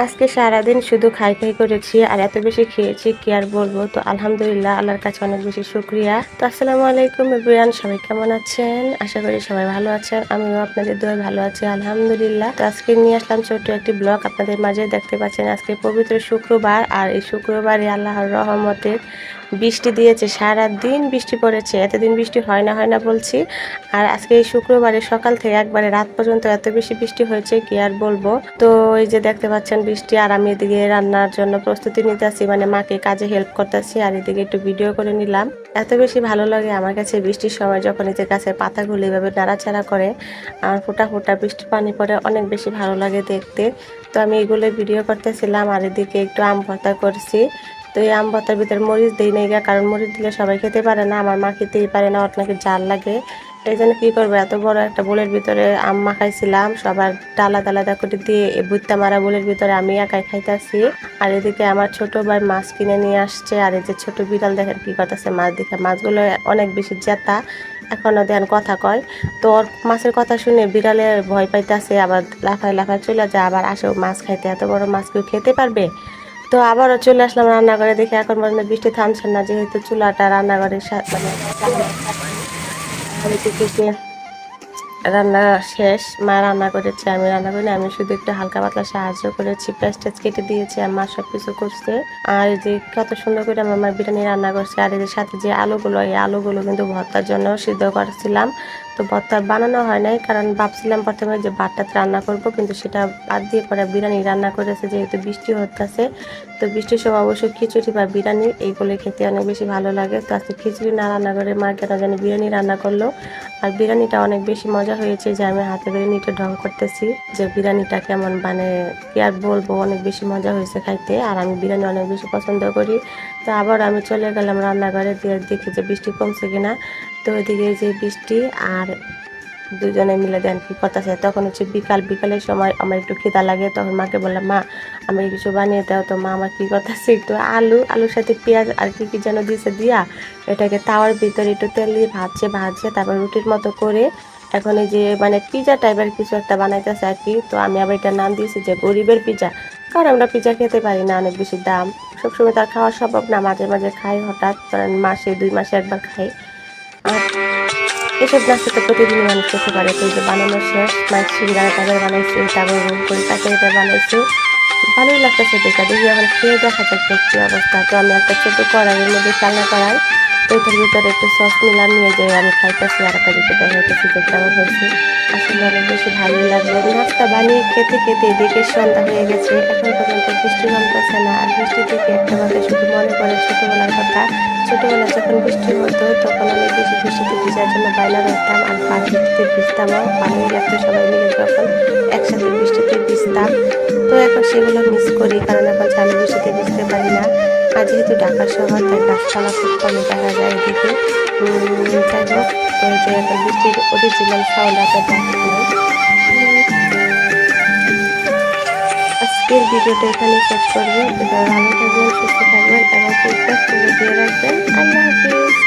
আজকে সারাদিন শুধু খাই খাই করেছি আর এত বেশি খেয়েছি কি আর বলবো। তো আলহামদুলিল্লাহ, আল্লাহর কাছে অনেক বেশি শুকরিয়া। তো আসসালামু আলাইকুম এভরিওয়ান, সবাই কেমন আছেন? আশা করি সবাই ভালো আছেন। আমিও আপনাদের দোয়ায় ভালো আছি আলহামদুলিল্লাহ। তো আজকে নিয়ে আসলাম ছোট্ট একটি ব্লগ আপনাদের মাঝে। দেখতে পাচ্ছেন আজকে পবিত্র শুক্রবার, আর এই শুক্রবারে আল্লাহর রহমতে বৃষ্টি দিয়েছে, সারা দিন বৃষ্টি পড়েছে। এতদিন বৃষ্টি হয় না বলছি, আর আজকে এই শুক্রবারে সকাল থেকে একবারে রাত পর্যন্ত এত বেশি বৃষ্টি হয়েছে কি আর বলবো। তো এই যে দেখতে পাচ্ছেন বৃষ্টি, আর আমি এদিকে রান্নার জন্য প্রস্তুতি নিতেছি, মানে মাকে কাজে হেল্প করতেছি, আর এদিকে একটু ভিডিও করে নিলাম। এত বেশি ভালো লাগে আমার কাছে বৃষ্টির সময় যখন এই যে গাছের পাতাগুলো এভাবে নাড়াচাড়া করে আর ফোঁটা ফোঁটা বৃষ্টির পানি পড়ে, অনেক বেশি ভালো লাগে দেখতে। তো আমি এগুলো ভিডিও করতেছিলাম, আর এদিকে একটু আম ভর্তা করছি। তো এই আম ভর্তার ভিতরে মরিচ দিই নাই, কারণ মরিচ দিলে সবাই খেতে পারে না, আমার মা খেতেই পারে না, ওর নাকি ঝাল লাগে। এই জন্য কী করবো, এত বড় একটা বোলের ভিতরে আম মাখাইছিলাম, সবার আলাদা আলাদা করে দিয়ে বুত্তা মারা বোলের ভিতরে আমি একাই খাইতেছি। আর এদিকে আমার ছোট ভাই মাছ কিনে নিয়ে আসছে, আর এই যে ছোট বিড়াল দেখেন কি করতেছে মাছ দেখে। মাছগুলো অনেক বেশি জেতা, এখনও দেখেন কথা কয়। তো ওর মাছের কথা শুনে বিড়ালে ভয় পাইতেছে, আবার লাফায় লাফায় চলে যায়, আবার আসেও মাছ খাইতে। এত বড় মাছ কেউ খেতে পারবে? তো আবারও চলে আসলাম রান্নাঘরে, দেখে এখন পর্যন্ত বৃষ্টি থামছে না, যেহেতু চুলাটা রান্নাঘরের মানে এদিকে রান্না শেষ। মা রান্না করেছে, আমি রান্না করিনি, আমি শুধু একটু হালকা পাতলা সাহায্য করেছি, পেঁয়াজ টেজ কেটে দিয়েছি, আর মা সব কিছু করছে। আর এই যে কত সুন্দর করে আমার মা বিরিয়ানি রান্না করছে। আর এদের সাথে যে আলুগুলো, এই আলুগুলো কিন্তু ভর্তার জন্য সিদ্ধ করছিলাম। তো ভর্তা বানানো হয় নাই, কারণ ভাবছিলাম প্রথমে যে ভাতটাতে রান্না করব, কিন্তু সেটা বাদ দিয়ে পরে বিরিয়ানি রান্না করেছে, যেহেতু বৃষ্টি হচ্ছে। তো বৃষ্টির সময় অবশ্যই খিচুড়ি বা বিরিয়ানি এইগুলো খেতে অনেক বেশি ভালো লাগে। তো আজকে খিচুড়ি না রান্না করে মা কেন জানি বিরিয়ানি রান্না করলো। আর বিরিয়ানিটা অনেক বেশি মজা হয়েছে, যে আমি হাতে ধরে নিটে ঢং করতেছি যে বিরিয়ানিটা কেমন, মানে কি আর বলবো, অনেক বেশি মজা হয়েছে খাইতে। আর আমি বিরিয়ানি অনেক বেশি পছন্দ করি। তো আবার আমি চলে গেলাম রান্নাঘরে, দিয়ে দেখি যে বৃষ্টি কমছে কিনা। তো ওইদিকে যে বৃষ্টি আর দুজনে মিলে দেন কি করতেছে। তখন হচ্ছে বিকালের সময় আমার একটু খিদা লাগে, তখন মাকে বললাম, মা আমি কিছু বানিয়ে দাও। তো মা আমার কী করতেছে, একটু আলুর সাথে পেঁয়াজ আর কি যেন দিয়েছে, দিয়া এটাকে তাওয়ার ভিতরে একটু তেল দিয়ে ভাজছে, তারপর রুটির মতো করে এখন এই যে মানে পিজা টাইপের কিছু একটা বানাইতেছে আর কি। তো আমি আবার এটার নাম দিয়েছি যে গরিবের পিজা, কারণ আমরা পিজা খেতে পারি না, অনেক বেশি দাম। সবসময় তার খাওয়া সম্ভব না, মাঝে মাঝে খাই, হঠাৎ মাসে 2 মাসে একবার খাই। আর এসব নাস্তা তো প্রতিদিনই মানুষ খেতে পারে। তো এই যে বানানো শেষ, মাছ সিঙ্গারা টাইপের বানাইছে, তারপর রোল করে কাঁচাইটা বানাইছে, ভালোই লাগতেছে দেখা। দেখি এখন খেয়ে দেখা যাচ্ছে কি অবস্থা। তো আমি একটা ছোট কড়াইয়ের মধ্যে চালনা কড়াই, তো এটার ভিতরে একটু সস নিলাম, নিয়ে যে আমি খাইতেছি, আর আপনাদেরকে দেখাইতেছি যে কেমন হয়েছে। আসলে অনেক বেশি ভালোই লাগলো। নাস্তা বানিয়ে খেতে খেতে দেখে সন্ধ্যা হয়ে গেছে, এখন পর্যন্ত বৃষ্টি কমতেছে না। আর বৃষ্টি থেকে একটা কথা শুধু মনে পড়ে ছোটবেলার কথা। ছোটবেলায় যখন বৃষ্টি হতো তখন অনেক বেশি বৃষ্টিতে ভিজার জন্য বায়না ধরতাম, আর বৃষ্টিতে ভিজতামও, ভালোই লাগতো সবাই মিলে যখন একসাথে বৃষ্টিতে ভিজতাম। তো এখন সেগুলো মিস করি, কারণ এখন চালু বৃষ্টিতে ভিজতে পারি না। আর যেহেতু ঢাকা শহর, তাই গাছপালা খুব কমই দেখা যায় এদিকে। যাই হোক, তো এই যে এখন বৃষ্টির অরিজিনাল সাউন্ড আপনাদের আজকের ভিডিওটা এখানে শেষ করবো। তো ভালো থাকবেন, সুস্থ থাকবেন এবং ফেসবুক ফলো দিয়ে রাখবেন। আল্লাহ হাফিজ।